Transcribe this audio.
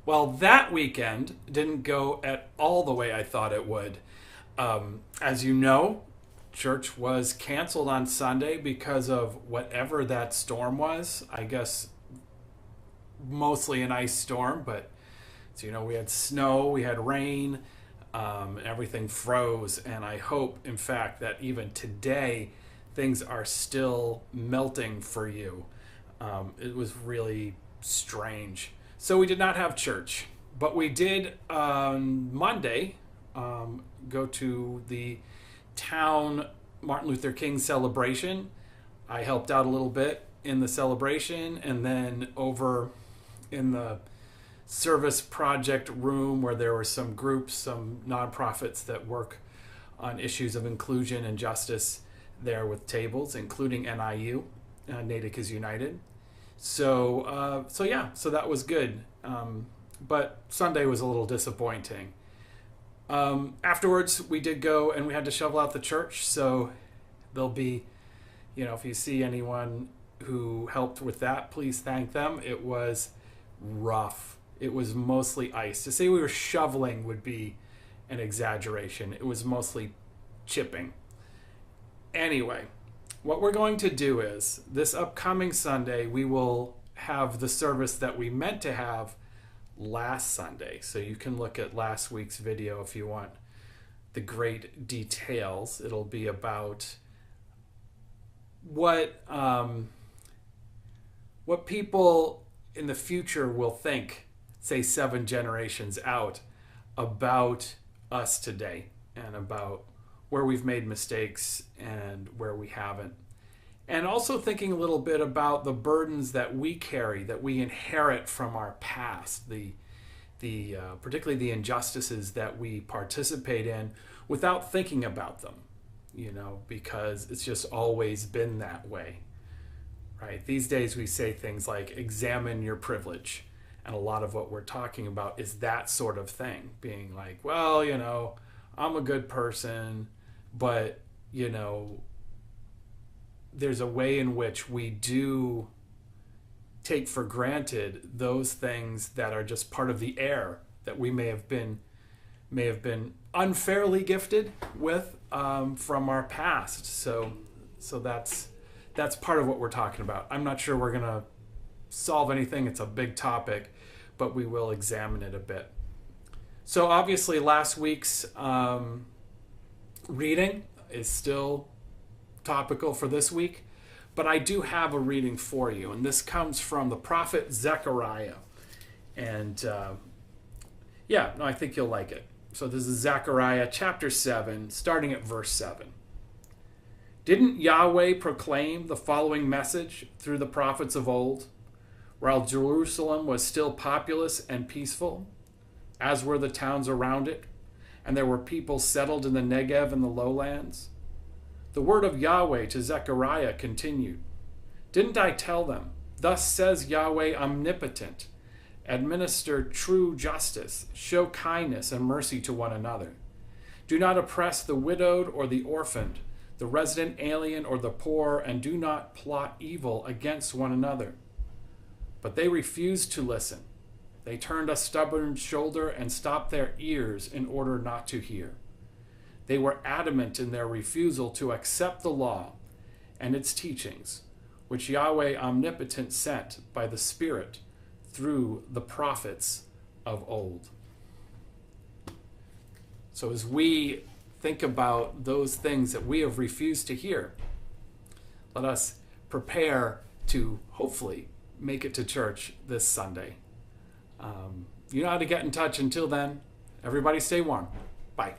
Well, that weekend didn't go at all the way I thought it would. As you know, church was canceled on Sunday because of whatever that storm was. I guess mostly an ice storm, but so you know, we had snow, we had rain, everything froze. And I hope, in fact, that even today things are still melting for you. It was really strange. So we did not have church, but we did on Monday go to the town Martin Luther King celebration. I helped out a little bit in the celebration, and then over in the service project room where there were some groups, some nonprofits that work on issues of inclusion and justice there with tables, including NIU, Natick United. So that was good. But Sunday was a little disappointing. Afterwards, we did go and we had to shovel out the church. So there'll be, if you see anyone who helped with that, please thank them. It was rough. It was mostly ice. To say we were shoveling would be an exaggeration. It was mostly chipping. Anyway, what we're going to do is this upcoming Sunday, we will have the service that we meant to have last Sunday. So you can look at last week's video if you want the great details. It'll be about what people in the future will think, say 7 generations out, about us today and about where we've made mistakes and where we haven't. And also thinking a little bit about the burdens that we carry, that we inherit from our past, the particularly the injustices that we participate in without thinking about them, because it's just always been that way, right? These days we say things like examine your privilege. And a lot of what we're talking about is that sort of thing, being like, well, I'm a good person, but, there's a way in which we do take for granted those things that are just part of the air that we may have been unfairly gifted with from our past. So that's part of what we're talking about. I'm not sure we're gonna solve anything. It's a big topic, but we will examine it a bit. So obviously last week's reading is still topical for this week, but I do have a reading for you, and this comes from the prophet Zechariah. And I think you'll like it. So this is Zechariah chapter 7, starting at verse 7. Didn't Yahweh proclaim the following message through the prophets of old, while Jerusalem was still populous and peaceful, as were the towns around it, and there were people settled in the Negev and the lowlands? The word of Yahweh to Zechariah continued. Didn't I tell them, thus says Yahweh omnipotent, administer true justice, show kindness and mercy to one another. Do not oppress the widowed or the orphaned, the resident alien or the poor, and do not plot evil against one another. But they refused to listen. They turned a stubborn shoulder and stopped their ears in order not to hear. They were adamant in their refusal to accept the law and its teachings, which Yahweh omnipotent sent by the Spirit through the prophets of old. So as we think about those things that we have refused to hear, let us prepare to hopefully make it to church this Sunday. You know how to get in touch. Until then, everybody stay warm. Bye.